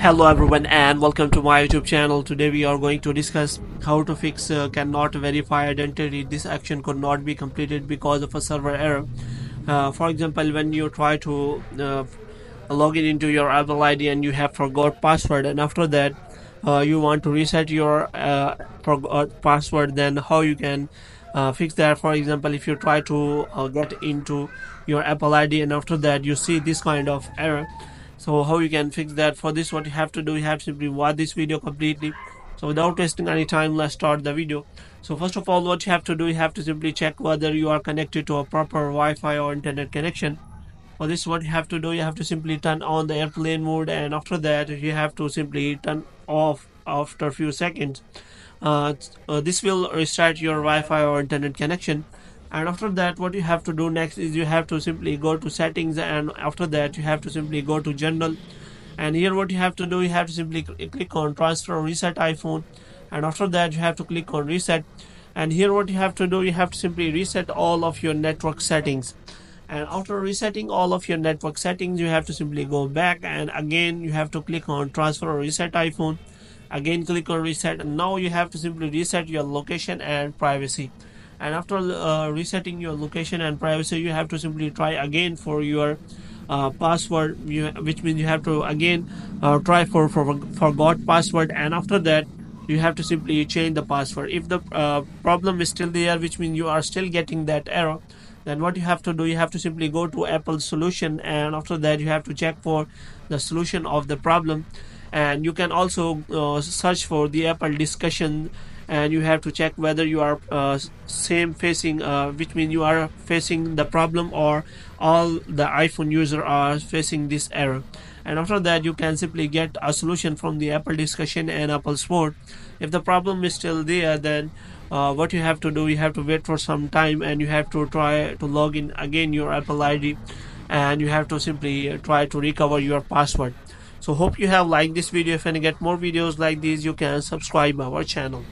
Hello everyone and welcome to my YouTube channel. Today we are going to discuss how to fix cannot verify identity. This action could not be completed because of a server error. For example, when you try to log in into your Apple ID and you have forgot password, and after that you want to reset your forgot password, then how you can fix that. For example, if you try to get into your Apple ID and after that you see this kind of error, so how you can fix that? For this, what you have to do, you have to simply watch this video completely. So without wasting any time, let's start the video. So first of all, what you have to do, you have to simply check whether you are connected to a proper Wi-Fi or internet connection. For this, what you have to do, you have to simply turn on the airplane mode, and after that you have to simply turn off after a few seconds. This will restart your Wi-Fi or internet connection. And after that, what you have to do next is you have to simply go to settings, and after that you have to simply go to general. And here what you have to do, you have to simply click on transfer or reset iPhone, and after that you have to click on reset. And here what you have to do, you have to simply reset all of your network settings. And after resetting all of your network settings, you have to simply go back, and again you have to click on transfer or reset iPhone, again click on reset, and now you have to simply reset your location and privacy. And after resetting your location and privacy, you have to simply try again for your password, which means you have to again try for forgot password, and after that you have to simply change the password. If the problem is still there, which means you are still getting that error, then what you have to do, you have to simply go to Apple solution, and after that you have to check for the solution of the problem. And you can also search for the Apple discussion, and you have to check whether you are same facing, which means you are facing the problem or all the iPhone user are facing this error. And after that you can simply get a solution from the Apple discussion and Apple support. If the problem is still there, then what you have to do, you have to wait for some time, and you have to try to log in again your Apple ID, and you have to simply try to recover your password. So hope you have liked this video. If you get more videos like these, you can subscribe our channel.